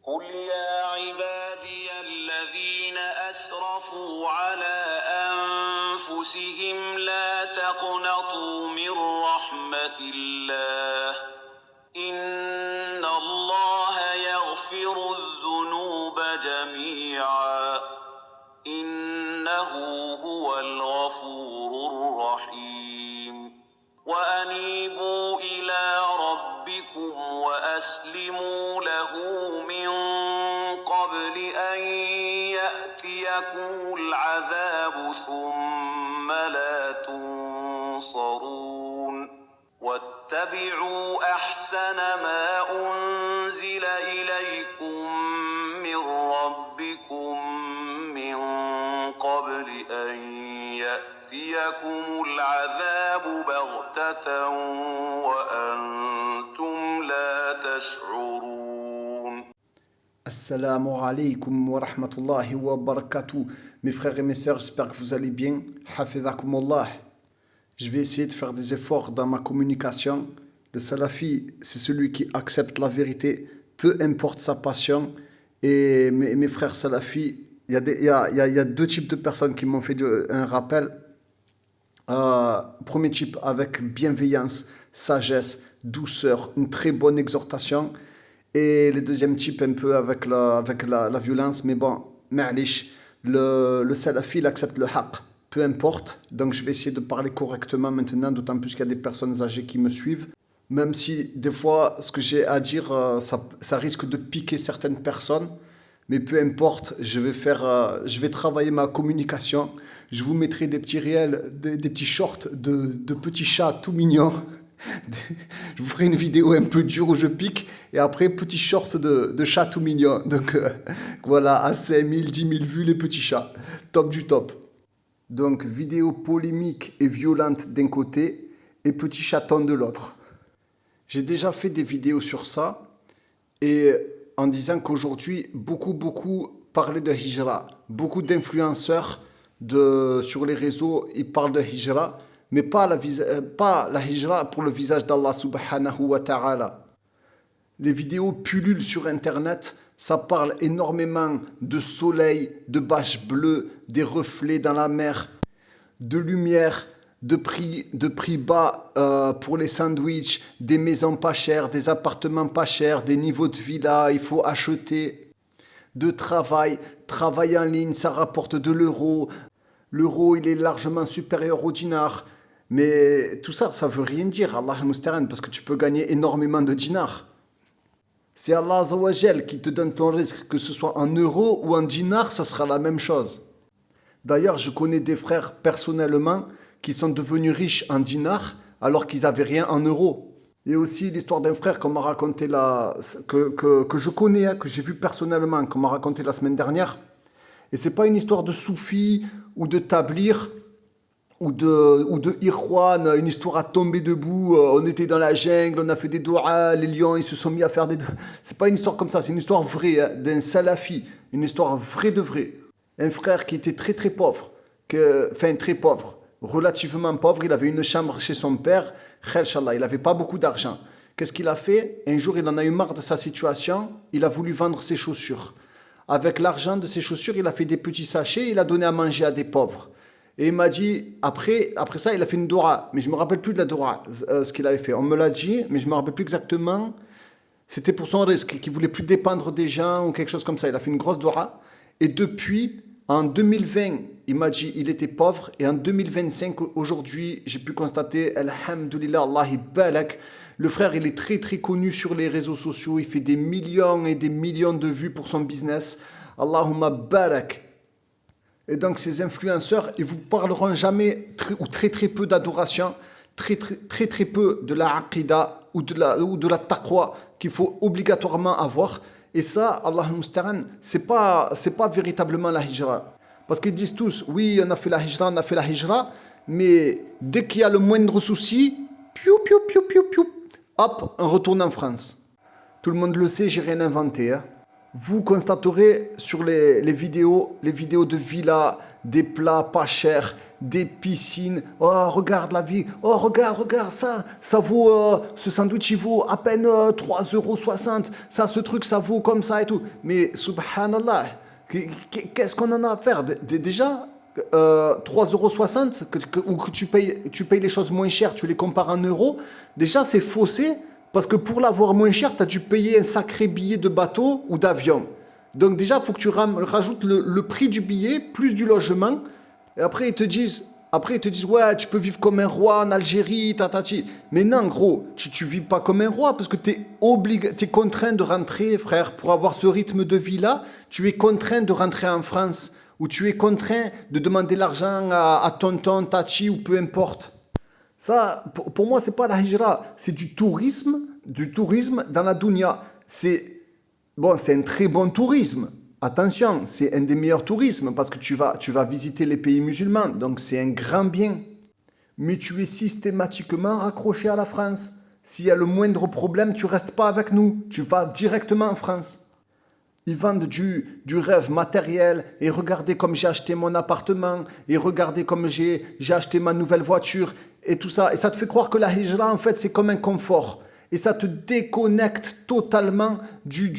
قل يا عبادي الذين أسرفوا على أنفسهم لا تقنطوا من رحمة الله إن الله يغفر الذنوب جميعا إنه هو الغفور الرحيم وأنيبوا إلى ربكم وأسلموا له من قبل أن يأتيكم العذاب ثم لا تنصرون واتبعوا أحسن ما أنزل إليكم من ربكم من قبل أن يأتيكم العذاب بغتة وأنتم لا تشعرون. Assalamu alaikum wa rahmatullahi wa barakatuh. Mes frères et mes sœurs, j'espère que vous allez bien. Hafidhakumullah. Je vais essayer de faire des efforts dans ma communication. Le salafi, c'est celui qui accepte la vérité, peu importe sa passion. Et mes frères salafis, il y a deux types de personnes qui m'ont fait un rappel. Premier type avec bienveillance, sagesse, douceur, une très bonne exhortation. Et le deuxième type un peu avec la violence. Mais bon, ma'alish, le salafi, il accepte le haqq, peu importe. Donc je vais essayer de parler correctement maintenant, d'autant plus qu'il y a des personnes âgées qui me suivent. Même si des fois, ce que j'ai à dire, ça risque de piquer certaines personnes. Mais peu importe, je vais travailler ma communication. Je vous mettrai des petits réels, des petits shorts de petits chats tout mignons. Je vous ferai une vidéo un peu dure où je pique. Et après, petit short de chats tout mignons. Donc voilà, à 5000, 10 000 vues, les petits chats. Top du top. Donc vidéo polémique et violente d'un côté et petit chaton de l'autre. J'ai déjà fait des vidéos sur ça. Et en disant qu'aujourd'hui, beaucoup parlaient de hijra. Beaucoup d'influenceurs sur les réseaux, ils parlent de hijra, mais pas la hijra pour le visage d'Allah subhanahu wa ta'ala. Les vidéos pullulent sur Internet, ça parle énormément de soleil, de bâches bleues, des reflets dans la mer, de lumière, de prix bas pour les sandwichs, des maisons pas chères, des appartements pas chers, des niveaux de villa, il faut acheter, de travail en ligne, ça rapporte de l'euro. L'euro, il est largement supérieur au dinar. Mais tout ça, ça veut rien dire, Allah al-Musta'an, parce que tu peux gagner énormément de dinars. C'est Allah Azza wa Jal qui te donne ton risque, que ce soit en euros ou en dinars, ça sera la même chose. D'ailleurs, je connais des frères personnellement qui sont devenus riches en dinars alors qu'ils n'avaient rien en euros. Et aussi l'histoire d'un frère qu'on m'a raconté que je connais, que j'ai vu personnellement, qu'on m'a raconté la semaine dernière. Et c'est pas une histoire de soufi ou de tablir ou de Irwan, une histoire à tomber debout. On était dans la jungle, on a fait des doigts, les lions ils se sont mis à faire des. C'est pas une histoire comme ça, c'est une histoire vraie, hein, d'un salafi, une histoire vraie de vrai. Un frère qui était très pauvre, très pauvre, relativement pauvre, il avait une chambre chez son père, il n'avait pas beaucoup d'argent. Qu'est-ce qu'il a fait? Un jour, il en a eu marre de sa situation, il a voulu vendre ses chaussures. Avec l'argent de ses chaussures, il a fait des petits sachets, il a donné à manger à des pauvres. Et il m'a dit, après ça, il a fait une doua. Mais je ne me rappelle plus de la doua, ce qu'il avait fait. On me l'a dit, mais je ne me rappelle plus exactement. C'était pour son risque, qu'il ne voulait plus dépendre des gens ou quelque chose comme ça. Il a fait une grosse doua. Et depuis, en 2020, il m'a dit, il était pauvre. Et en 2025, aujourd'hui, j'ai pu constater, alhamdoulilah, Allah balak. Le frère, il est très connu sur les réseaux sociaux. Il fait des millions et des millions de vues pour son business. Allahumma barak. Et donc ces influenceurs, ils vous parleront jamais ou très peu d'adoration, très peu de la aqida ou de la taqwa qu'il faut obligatoirement avoir. Et ça, Allah al-Musta'an, c'est pas véritablement la hijra. Parce qu'ils disent tous, oui, on a fait la hijra, mais dès qu'il y a le moindre souci, hop, on retourne en France. Tout le monde le sait, j'ai rien inventé, hein. Vous constaterez sur les vidéos de villas, des plats pas chers, des piscines. Oh, regarde la vie. Oh, regarde, ça vaut, ce sandwich, il vaut à peine 3,60 €. Ça, ce truc, ça vaut comme ça et tout. Mais, subhanallah, qu'est-ce qu'on en a à faire? Déjà, 3,60 € ou que tu payes les choses moins chères, tu les compares en euros. Déjà, c'est faussé parce que pour l'avoir moins cher, tu as dû payer un sacré billet de bateau ou d'avion. Donc déjà, il faut que tu rajoutes le prix du billet plus du logement. Et après, ils te disent, ouais, tu peux vivre comme un roi en Algérie, tatati. Mais non, gros, tu vis pas comme un roi parce que t'es contraint de rentrer, frère, pour avoir ce rythme de vie-là. Tu es contraint de rentrer en France ou tu es contraint de demander l'argent à tonton, tati ou peu importe. Ça, pour moi, c'est pas la hijra, c'est du tourisme dans la dunya. C'est un très bon tourisme. Attention, c'est un des meilleurs tourismes parce que tu vas visiter les pays musulmans, donc c'est un grand bien. Mais tu es systématiquement raccroché à la France. S'il y a le moindre problème, tu restes pas avec nous, tu vas directement en France. Ils vendent du rêve matériel et regardez comme j'ai acheté mon appartement et regardez comme j'ai acheté ma nouvelle voiture et tout ça. Et ça te fait croire que la hijra, en fait, c'est comme un confort. Et ça te déconnecte totalement du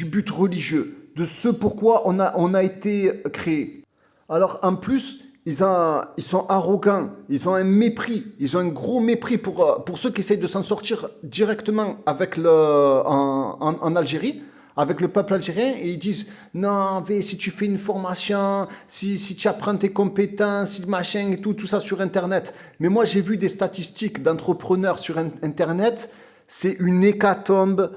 but religieux, de ce pourquoi on a été créé. Alors en plus, ils sont arrogants, ils ont un mépris, ils ont un gros mépris pour ceux qui essayent de s'en sortir directement en Algérie, avec le peuple algérien, et ils disent non, mais si tu fais une formation, si tu apprends tes compétences, si machin et tout ça sur Internet. Mais moi, j'ai vu des statistiques d'entrepreneurs sur Internet, c'est une hécatombe.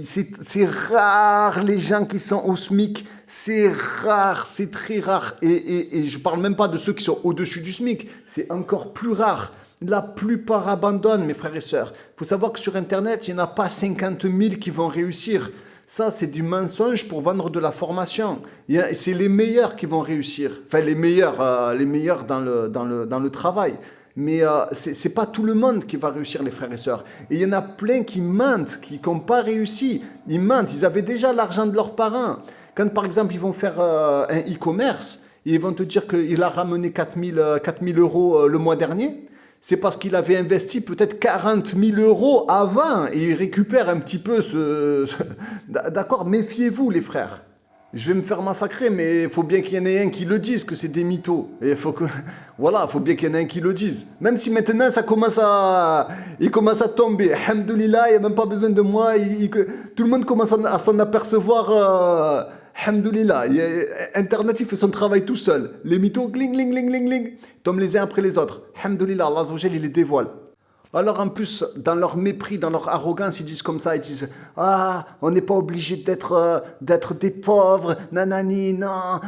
C'est rare les gens qui sont au SMIC, c'est rare, c'est très rare. Et je parle même pas de ceux qui sont au-dessus du SMIC, c'est encore plus rare. La plupart abandonnent, mes frères et sœurs. Il faut savoir que sur Internet, il n'y en a pas 50 000 qui vont réussir. Ça, c'est du mensonge pour vendre de la formation. C'est les meilleurs qui vont réussir. Enfin, les meilleurs dans le travail. Mais c'est pas tout le monde qui va réussir, les frères et sœurs. Et il y en a plein qui mentent, qui n'ont pas réussi. Ils mentent, ils avaient déjà l'argent de leurs parents. Quand, par exemple, ils vont faire un e-commerce, ils vont te dire qu'il a ramené 4 000 € le mois dernier. C'est parce qu'il avait investi peut-être 40 000 € avant et il récupère un petit peu D'accord, méfiez-vous les frères. Je vais me faire massacrer, mais il faut bien qu'il y en ait un qui le dise que c'est des mythos. Et voilà, il faut bien qu'il y en ait un qui le dise. Même si maintenant il commence à tomber. Alhamdoulilah, il n'y a même pas besoin de moi. Tout le monde commence à s'en apercevoir. Alhamdoulilah, Internet il fait son travail tout seul. Les mythos, gling, gling, gling, gling, gling, tombent les uns après les autres. Alhamdoulilah, Allah Azza wa Jalla, il les dévoile. Alors en plus, dans leur mépris, dans leur arrogance, ils disent comme ça, ils disent « Ah, on n'est pas obligé d'être des pauvres, nanani,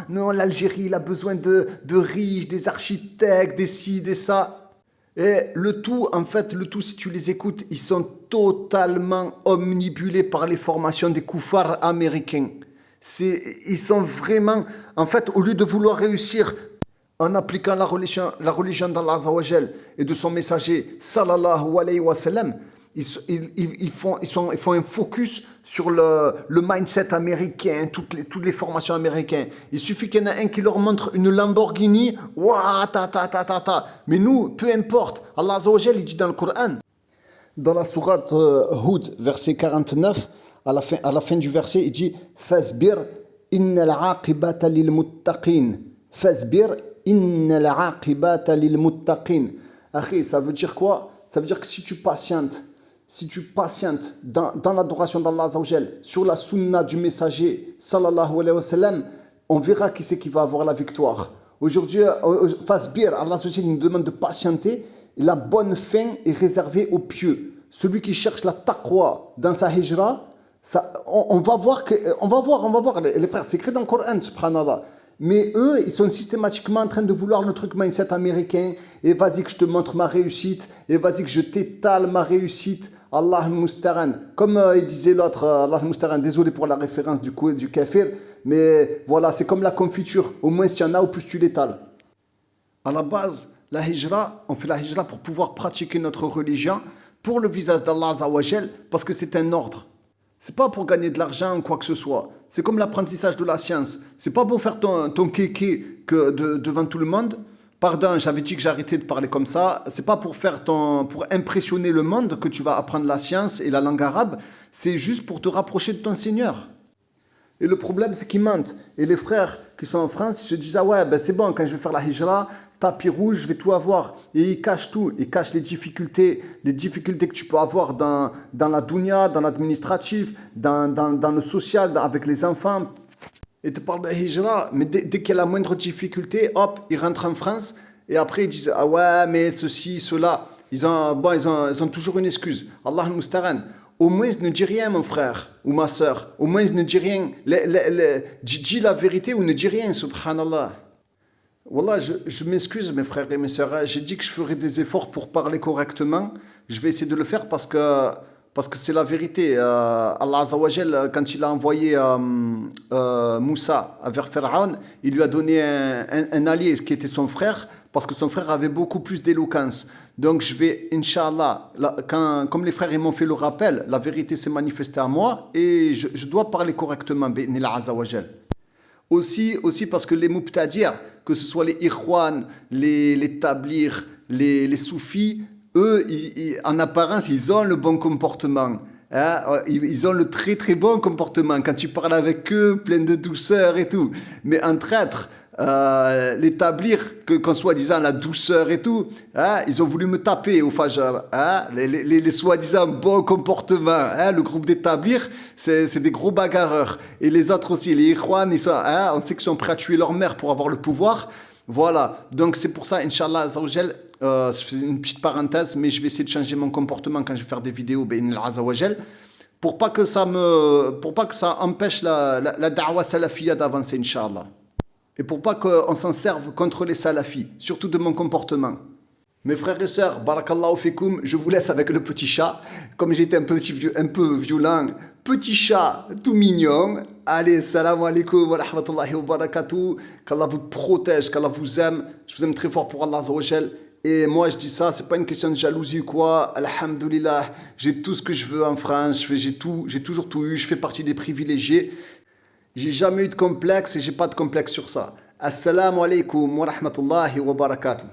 non, l'Algérie, il a besoin de riches, des architectes, des ci, des ça. » Et le tout, si tu les écoutes, ils sont totalement omnibulés par les formations des koufars américains. Ils sont vraiment, en fait, au lieu de vouloir réussir en appliquant la religion d'Allah Azza wa Jal et de son messager sallallahu alayhi wa sallam, ils font un focus sur le mindset américain, toutes les formations américaines. Il suffit qu'il y en a un qui leur montre une Lamborghini, ouah, mais nous, peu importe, Allah Azza wa Jal, il dit dans le Coran, dans la sourate Hud, verset 49, à la fin du verset, il dit « Fasbir innal aqibata lil muttaqin » « Fasbir innal aqibata lil muttaqin » Akhi, ça veut dire quoi? Ça veut dire que si tu patientes dans l'adoration d'Allah Azza wa Jal, sur la sunna du messager sallallahu alayhi wa sallam, on verra qui c'est qui va avoir la victoire. Aujourd'hui, Fasbir, Allah Azza wa Jal nous demande de patienter. La bonne fin est réservée aux pieux. Celui qui cherche la taqwa dans sa hijra, on va voir, les frères, c'est écrit dans le Coran, subhanallah. Mais eux, ils sont systématiquement en train de vouloir le truc mindset américain. Et vas-y que je te montre ma réussite. Et vas-y que je t'étale ma réussite. Allah al-Mustaran. Comme il disait l'autre, Allah al-Mustaran, désolé pour la référence du kafir. Mais voilà, c'est comme la confiture. Au moins, s'il y en a, au plus tu l'étales. À la base, la hijra, on fait la hijra pour pouvoir pratiquer notre religion pour le visage d'Allah Azza wa Jal, parce que c'est un ordre. C'est pas pour gagner de l'argent ou quoi que ce soit. C'est comme l'apprentissage de la science. C'est pas pour faire ton kéké devant tout le monde. Pardon, j'avais dit que j'arrêtais de parler comme ça. C'est pas pour pour impressionner le monde que tu vas apprendre la science et la langue arabe. C'est juste pour te rapprocher de ton Seigneur. Et le problème, c'est qu'ils mentent. Et les frères qui sont en France, ils se disent, ah ouais, ben c'est bon, quand je vais faire la hijra, tapis rouge, je vais tout avoir. Et ils cachent tout. Ils cachent les difficultés que tu peux avoir dans la dunya, dans l'administratif, dans le social, avec les enfants. Et te parlent de hijra, mais dès qu'il y a la moindre difficulté, hop, ils rentrent en France. Et après, ils disent, ah ouais, mais ceci, cela. Ils ont toujours une excuse. Allah al-Musta'an. Au moins, ne dis rien, mon frère ou ma soeur. Au moins, ne dis rien. Dis la vérité ou ne dis rien, subhanallah. Wallah, je m'excuse, mes frères et mes sœurs. J'ai dit que je ferais des efforts pour parler correctement. Je vais essayer de le faire parce que c'est la vérité. Allah Azza wa Jal, quand il a envoyé Moussa vers Pharaon, il lui a donné un allié qui était son frère, parce que son frère avait beaucoup plus d'éloquence. Donc je vais, Inch'Allah, comme les frères ils m'ont fait le rappel, la vérité s'est manifestée à moi et je dois parler correctement, bi'nillah Azza wa Jal. Aussi parce que les mubtadir, que ce soit les ikhwan, les tablirs, les soufis, eux, en apparence, ils ont le bon comportement. Hein? Ils ont le très très bon comportement. Quand tu parles avec eux, plein de douceur et tout. Mais un traître, l'établir qu'en soi-disant la douceur et tout, hein, ils ont voulu me taper au Fajr, hein, les soi-disant bons comportements, hein, le groupe d'établir, c'est des gros bagarreurs, et les autres aussi, les Ikhwan, hein, on sait qu'ils sont prêts à tuer leur mère pour avoir le pouvoir, voilà, donc c'est pour ça, Inch'Allah, je fais une petite parenthèse, mais je vais essayer de changer mon comportement quand je vais faire des vidéos, pour pas que ça empêche la da'wa salafiyya d'avancer, Inch'Allah. Et pour pas qu'on s'en serve contre les salafis, surtout de mon comportement. Mes frères et sœurs, barakallahu fikoum, je vous laisse avec le petit chat. Comme j'étais un peu violent, petit chat tout mignon. Allez, salam alaikum wa rahmatullahi wa barakatuh. Qu'Allah vous protège, qu'Allah vous aime. Je vous aime très fort pour Allah Azza wa Jal. Et moi je dis ça, c'est pas une question de jalousie ou quoi. Alhamdulillah, j'ai tout ce que je veux en France. J'ai toujours tout eu. Je fais partie des privilégiés. J'ai jamais eu de complexe et j'ai pas de complexe sur ça. Assalamu alaikum wa rahmatullahi wa barakatuh.